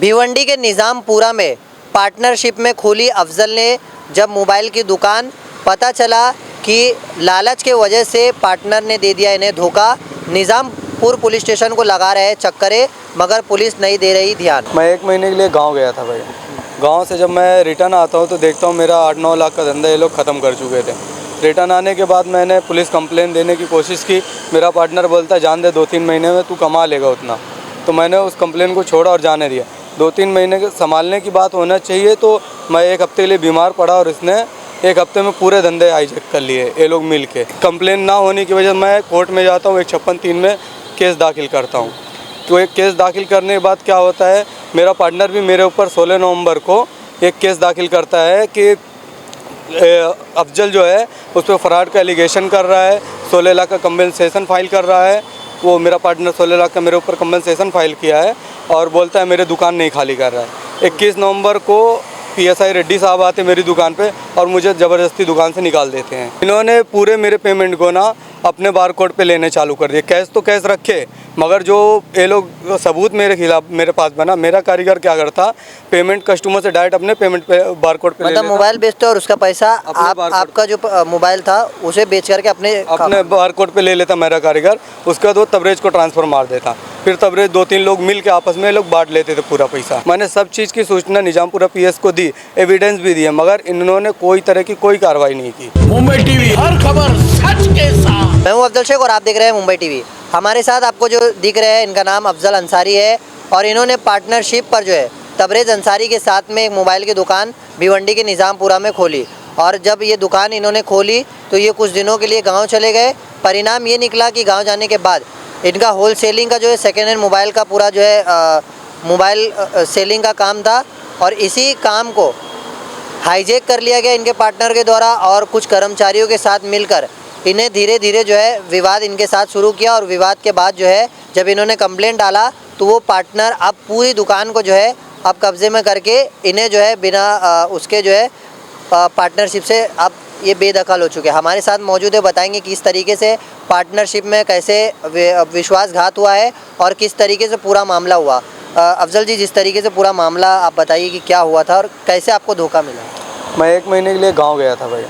भिवंडी के निज़ामपुरा में पार्टनरशिप में खुली अफजल ने जब मोबाइल की दुकान, पता चला कि लालच के वजह से पार्टनर ने दे दिया इन्हें धोखा। निज़ामपुर पुलिस स्टेशन को लगा रहे चक्करे, मगर पुलिस नहीं दे रही ध्यान। मैं 1 महीने के लिए गांव गया था भाई। गांव से जब मैं रिटर्न आता हूं तो देखता हूं मेरा 8-9 लाख का धंधा ये लोग ख़त्म कर चुके थे। रिटर्न आने के बाद मैंने पुलिस कंप्लेंट देने की कोशिश की। मेरा पार्टनर बोलता है जान दे, 2-3 महीने में तू कमा लेगा उतना। तो मैंने उस कंप्लेंट को छोड़ा और जाने दिया। 2-3 महीने के संभालने की बात होना चाहिए, तो मैं 1 हफ्ते के लिए बीमार पड़ा और इसने 1 हफ्ते में पूरे धंधे हाईजैक कर लिए ये लोग मिल के। कंप्लेंट ना होने की वजह से मैं कोर्ट में जाता हूँ, 156(3) में केस दाखिल करता हूँ। तो एक केस दाखिल करने के बाद क्या होता है, मेरा पार्टनर भी मेरे ऊपर 16 नवंबर को एक केस दाखिल करता है कि अफजल जो है उस पर फ्रॉड का एलिगेशन कर रहा है, 16 लाख का कंपनसेशन फाइल कर रहा है। वो मेरा पार्टनर 16 लाख का मेरे ऊपर कंपनसेशन फाइल किया है और बोलता है मेरे दुकान नहीं खाली कर रहा है। 21 नवंबर को PSI रेड्डी साहब आते मेरी दुकान पे और मुझे ज़बरदस्ती दुकान से निकाल देते हैं। इन्होंने पूरे मेरे पेमेंट को ना अपने बारकोड पे लेने चालू कर दिए। कैश तो कैश रखे, मगर जो ये लोग सबूत मेरे खिलाफ मेरे पास बना, मेरा कारीगर क्या करता, पेमेंट कस्टमर से डायरेक्ट अपने पेमेंट पे बारकोड पे मतलब मोबाइल बेचते और उसका पैसा आपका जो मोबाइल था उसे बेच करके अपने बारकोड पे ले लेता मेरा कारीगर। उसके बाद वो तबरेज को ट्रांसफ़र मार देता। फिर तबरेज 2-3 लोग मिल के आपस में लोग बांट लेते थे पूरा पैसा। मैंने सब चीज़ की सूचना निजामपुरा PS को दी, एविडेंस भी दिए, मगर इन्होंने कोई तरह की कोई कार्रवाई नहीं की। मुंबई टीवी, हर खबर सच के साथ। मैं हूं अफजल शेख और आप देख रहे हैं मुंबई टीवी। हमारे साथ आपको जो दिख रहे हैं इनका नाम अफजल अंसारी है और इन्होंने पार्टनरशिप पर जो है तबरेज अंसारी के साथ में एक मोबाइल की दुकान भिवंडी के निज़ामपुरा में खोली। और जब ये दुकान इन्होंने खोली तो ये कुछ दिनों के लिए गांव चले गए। परिणाम ये निकला कि गांव जाने के बाद इनका होल सेलिंग का जो है सेकेंड हैंड मोबाइल का पूरा जो है मोबाइल सेलिंग का काम था और इसी काम को हाईजैक कर लिया गया इनके पार्टनर के द्वारा और कुछ कर्मचारियों के साथ मिलकर इन्हें धीरे धीरे जो है विवाद इनके साथ शुरू किया। और विवाद के बाद जो है जब इन्होंने कंप्लेंट डाला तो वो पार्टनर अब पूरी दुकान को जो है अब कब्ज़े में करके इन्हें जो है बिना उसके जो है पार्टनरशिप से अब ये बेदखल हो चुके हैं। हमारे साथ मौजूद है, बताएंगे किस तरीके से पार्टनरशिप में कैसे विश्वासघात हुआ है और किस तरीके से पूरा मामला हुआ। अफजल जी, जिस तरीके से पूरा मामला आप बताइए कि क्या हुआ था और कैसे आपको धोखा मिला। मैं 1 महीने के लिए गांव गया था भाई।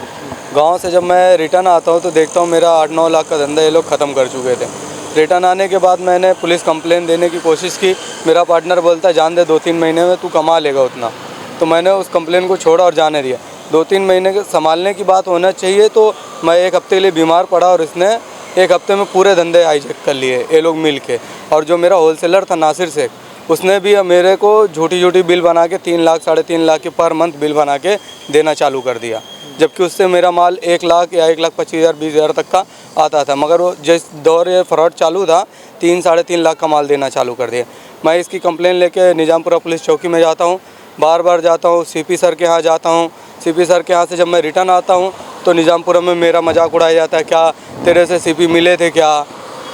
गांव से जब मैं रिटर्न आता हूं तो देखता हूं मेरा 8-9 लाख का धंधा ये लोग ख़त्म कर चुके थे। रिटर्न आने के बाद मैंने पुलिस कंप्लेंट देने की कोशिश की। मेरा पार्टनर बोलता है जान दे, 2-3 महीने में तू कमा लेगा उतना। तो मैंने उस कंप्लेंट को छोड़ा और जाने दिया। 2-3 महीने के संभालने की बात होना चाहिए, तो मैं 1 हफ्ते के लिए बीमार पड़ा और इसने 1 हफ्ते में पूरे धंधे हाईजैक कर लिए ये लोग मिल के। और जो मेरा होलसेलर था नासिर शेख, उसने भी मेरे को झूठी बिल बना के 3 लाख 3.5 लाख की पर मंथ बिल बना के देना चालू कर दिया, जबकि उससे मेरा माल 1 लाख या 1,25,000 20,000 तक का आता था। मगर वो जिस दौर ये फ्रॉड चालू था 3-3.5 लाख का माल देना चालू कर दिया। मैं इसकी कंप्लेंट लेके निजामपुरा पुलिस चौकी में जाता हूँ, बार जाता हूँ। CP सर के यहाँ जाता हूँ। CP सर के यहाँ से जब मैं रिटर्न आता हूँ तो निजामपुरा में मेरा मजाक उड़ाया जाता है, क्या तेरे से CP मिले थे क्या,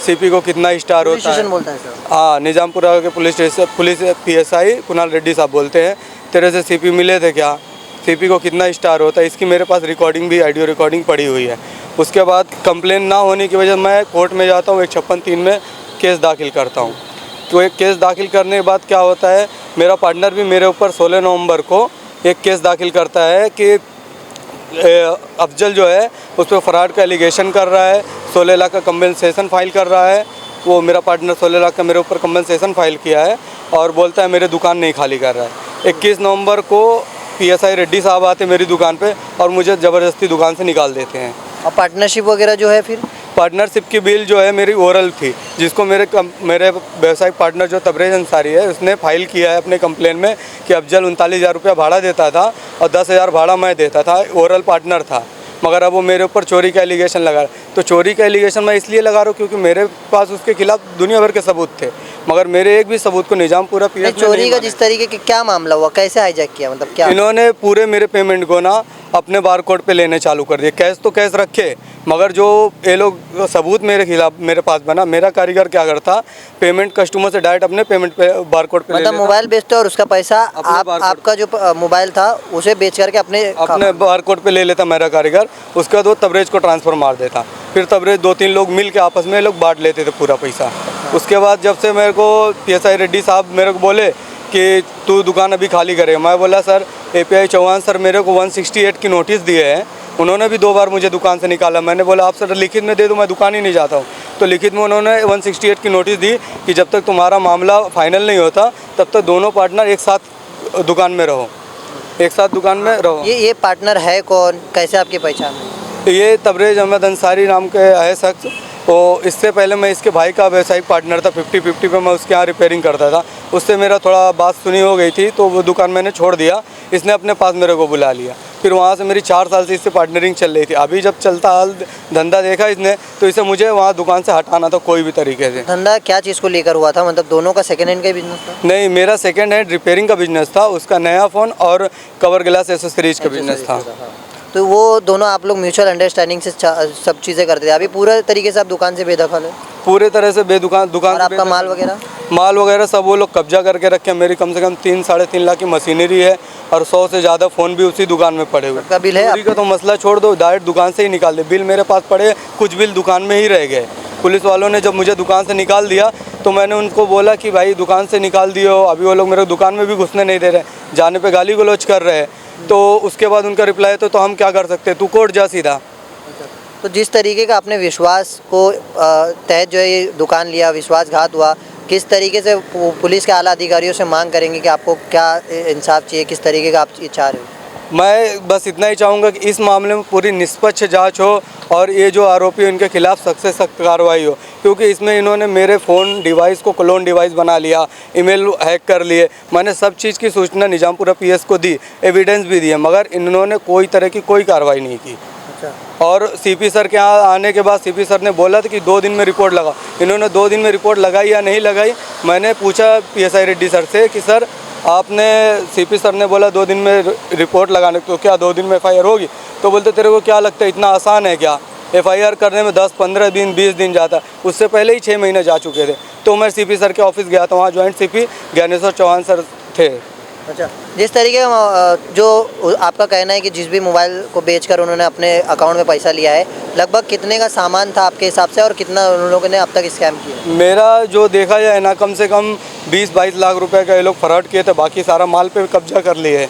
CP को कितना स्टार होता है। बोलता है सर। हाँ, निजामपुरा के पुलिस PSI कुणाल रेड्डी साहब बोलते हैं, तेरे से CP मिले थे क्या, CP को कितना स्टार होता है। इसकी मेरे पास रिकॉर्डिंग भी, ऑडियो रिकॉर्डिंग पड़ी हुई है। उसके बाद कंप्लेंट ना होने की वजह से मैं कोर्ट में जाता हूँ, 156(3) में केस दाखिल करता हूँ। तो एक केस दाखिल करने के बाद क्या होता है, मेरा पार्टनर भी मेरे ऊपर 16 नवंबर को एक केस दाखिल करता है कि अफजल जो है उस पर फ्रॉड का एलिगेशन कर रहा है, 16 लाख का कंपनसेशन फाइल कर रहा है। वो मेरा पार्टनर 16 लाख का मेरे ऊपर कंपनसेशन फाइल किया है और बोलता है मेरे दुकान नहीं खाली कर रहा है। 21 नवंबर को PSI रेड्डी साहब आते मेरी दुकान पे और मुझे ज़बरदस्ती दुकान से निकाल देते हैं। और पार्टनरशिप वगैरह जो है, फिर पार्टनरशिप की बिल जो है मेरी ओरल थी, जिसको मेरे व्यवसायिक पार्टनर जो तबरेज अंसारी है उसने फाइल किया है अपने कंप्लेन में कि अफजल 39,000 रुपया भाड़ा देता था और 10,000 भाड़ा मैं देता था। ओरल पार्टनर था, मगर अब वो मेरे ऊपर चोरी का एलिगेशन लगा। तो चोरी का एलिगेशन मैं इसलिए लगा रहा हूँ क्योंकि मेरे पास उसके खिलाफ दुनिया भर के सबूत थे, मगर मेरे एक भी सबूत को निजामपुरा PS चोरी का जिस तरीके की क्या मामला हुआ, कैसे हाईजैक किया, मतलब क्या इन्होंने पूरे मेरे पेमेंट को ना अपने बारकोड पे लेने चालू कर दिए। कैश तो कैश रखे, मगर जो ये लोग सबूत मेरे खिलाफ मेरे पास बना, मेरा कारीगर क्या करता, पेमेंट कस्टमर से डायरेक्ट अपने पेमेंट पे बारकोड पे मतलब मोबाइल बेचते और उसका पैसा आपका जो मोबाइल था उसे बेच करके अपने बारकोड पे ले लेता मेरा कारीगर। उसके बाद वो तबरेज को ट्रांसफ़र मार देता। फिर तबरेज 2-3 लोग मिल के आपस में लोग बांट लेते थे पूरा पैसा। उसके बाद जब से मेरे को PSI रेड्डी साहब मेरे को बोले कि तू दुकान अभी खाली करे। मैं बोला सर API चौहान सर मेरे को 168 की नोटिस दिए हैं, उन्होंने भी 2 बार मुझे दुकान से निकाला। मैंने बोला आप सर लिखित में दे दो, मैं दुकान ही नहीं जाता हूँ। तो लिखित में उन्होंने 168 की नोटिस दी कि जब तक तुम्हारा मामला फाइनल नहीं होता तब तक दोनों पार्टनर एक साथ दुकान में रहो, एक साथ दुकान में रहो। ये पार्टनर है कौन, कैसे आपकी पहचान है? ये तबरेज़ अहमद अंसारी नाम के है शख्स। तो इससे पहले मैं इसके भाई का व्यावसायिक पार्टनर था, 50-50 पे मैं उसके यहाँ रिपेयरिंग करता था। उससे मेरा थोड़ा बात सुनी हो गई थी तो वो दुकान मैंने छोड़ दिया, इसने अपने पास मेरे को बुला लिया। फिर वहाँ से मेरी 4 साल से इससे पार्टनरिंग चल रही थी। अभी जब चलता हाल धंधा देखा इसने तो इसे मुझे वहाँ दुकान से हटाना था कोई भी तरीके से। धंधा क्या चीज़ को लेकर हुआ था, मतलब दोनों का सेकेंड हैंड का बिजनेस था? नहीं, मेरा सेकेंड हैंड रिपेयरिंग का बिजनेस था, उसका नया फ़ोन और कवर ग्लास एसेसरीज का बिजनेस था। तो वो दोनों आप लोग म्यूचुअल अंडरस्टैंडिंग से सब चीज़ें करते थे। अभी पूरे तरीके से आप दुकान से बेदखल है? पूरे तरह से दुकान और आपका माल वगैरह? माल वगैरह सब वो लोग कब्जा करके रखे हैं। मेरी कम से कम 3-3.5 लाख की मशीनरी है और 100 से ज़्यादा फ़ोन भी उसी दुकान में पड़े हुए। का बिल है चोरी का तो मसला छोड़ दो, डायरेक्ट दुकान से ही निकाल दे। बिल मेरे पास पड़े, कुछ बिल दुकान में ही रह गए। पुलिस वालों ने जब मुझे दुकान से निकाल दिया तो मैंने उनको बोला कि भाई दुकान से निकाल दियो, अभी वो लोग मेरे दुकान में भी घुसने नहीं दे रहे, जाने पे गाली गलौज कर रहे हैं। तो उसके बाद उनका रिप्लाई तो हम क्या कर सकते, तू कोर्ट जा सीधा। तो जिस तरीके का आपने विश्वास को तहत जो है ये दुकान लिया, विश्वासघात हुआ, किस तरीके से पुलिस के आला अधिकारियों से मांग करेंगे कि आपको क्या इंसाफ चाहिए, किस तरीके का आप चाह रहे हो? मैं बस इतना ही चाहूँगा कि इस मामले में पूरी निष्पक्ष जांच हो और ये जो आरोपी हैं उनके खिलाफ सख्त से सख्त कार्रवाई हो, क्योंकि इसमें इन्होंने मेरे फ़ोन डिवाइस को क्लोन डिवाइस बना लिया, ईमेल हैक कर लिए। मैंने सब चीज़ की सूचना निजामपुरा PS को दी, एविडेंस भी दिए, मगर इन्होंने कोई तरह की कोई कार्रवाई नहीं की। और CP सर के यहाँ आने के बाद CP सर ने बोला था कि 2 दिन में रिपोर्ट लगा। इन्होंने 2 दिन में रिपोर्ट लगाई या नहीं लगाई? मैंने पूछा PSI रेड्डी सर से कि सर आपने, CP सर ने बोला 2 दिन में रिपोर्ट लगाने, तो क्या 2 दिन में FIR होगी? तो बोलते तेरे को क्या लगता है इतना आसान है क्या? FIR करने में 10-15 दिन 20 दिन जाता, उससे पहले ही 6 महीने जा चुके थे। तो मैं CP सर के ऑफिस गया था, वहाँ joint CP Gyaneshwar Chauhan sir थे। अच्छा, जिस तरीके का जो आपका कहना है कि जिस भी मोबाइल को बेचकर उन्होंने अपने अकाउंट में पैसा लिया है, लगभग कितने का सामान था आपके हिसाब से और कितना उन लोगों ने अब तक स्कैम किया? मेरा जो देखा जाए ना, कम से कम 20-22 लाख रुपए का ये लोग फ्रॉड किए थे, बाकी सारा माल पे कब्जा कर लिए है।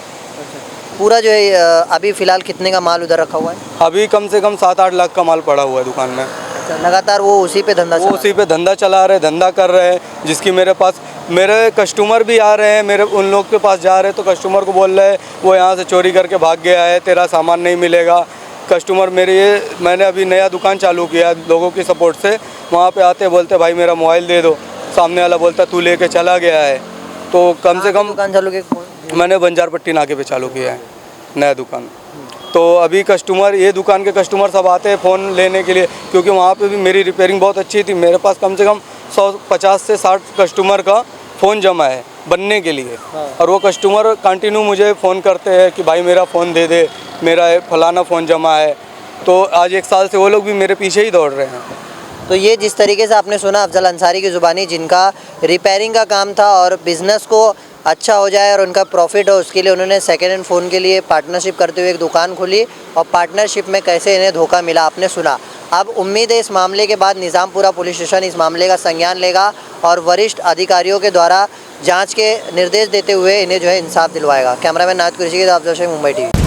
पूरा जो है अभी फ़िलहाल कितने का माल उधर रखा हुआ है? अभी कम से कम 7-8 लाख का माल पड़ा हुआ है दुकान में। लगातार वो उसी पे धंधा चला रहे, धंधा कर रहे हैं। जिसकी मेरे पास मेरे कस्टमर भी आ रहे हैं, मेरे उन लोग के पास जा रहे हैं तो कस्टमर को बोल रहे हैं वो यहाँ से चोरी करके भाग गया है, तेरा सामान नहीं मिलेगा। कस्टमर मैंने अभी नया दुकान चालू किया लोगों की सपोर्ट से, वहाँ पे आते बोलते भाई मेरा मोबाइल दे दो, सामने वाला बोलता तू लेके चला गया है। तो कम से कम दुकान चालू किया मैंने बंजारपट्टी नाके पे चालू किया है नया दुकान। तो अभी कस्टमर, ये दुकान के कस्टमर सब आते हैं फ़ोन लेने के लिए, क्योंकि वहाँ पे भी मेरी रिपेयरिंग बहुत अच्छी थी। मेरे पास कम से कम 150 से 60 कस्टमर का फ़ोन जमा है बनने के लिए। और वो कस्टमर कंटिन्यू मुझे फ़ोन करते हैं कि भाई मेरा फ़ोन दे दे, मेरा फलाना फ़ोन जमा है। तो आज 1 साल से वो लोग भी मेरे पीछे ही दौड़ रहे हैं। तो ये जिस तरीके से आपने सुना अफजल अंसारी की ज़ुबानी, जिनका रिपेयरिंग का काम था और बिज़नेस को अच्छा हो जाए और उनका प्रॉफिट हो, उसके लिए उन्होंने सेकेंड हैंड फ़ोन के लिए पार्टनरशिप करते हुए एक दुकान खोली और पार्टनरशिप में कैसे इन्हें धोखा मिला आपने सुना। अब उम्मीद है इस मामले के बाद निज़ामपुरा पुलिस स्टेशन इस मामले का संज्ञान लेगा और वरिष्ठ अधिकारियों के द्वारा जांच के निर्देश देते हुए इन्हें जो है इंसाफ दिलवाएगा। कैमरामैन नाथ कुरैशी के साथ अफजल शेख, मुंबई TV।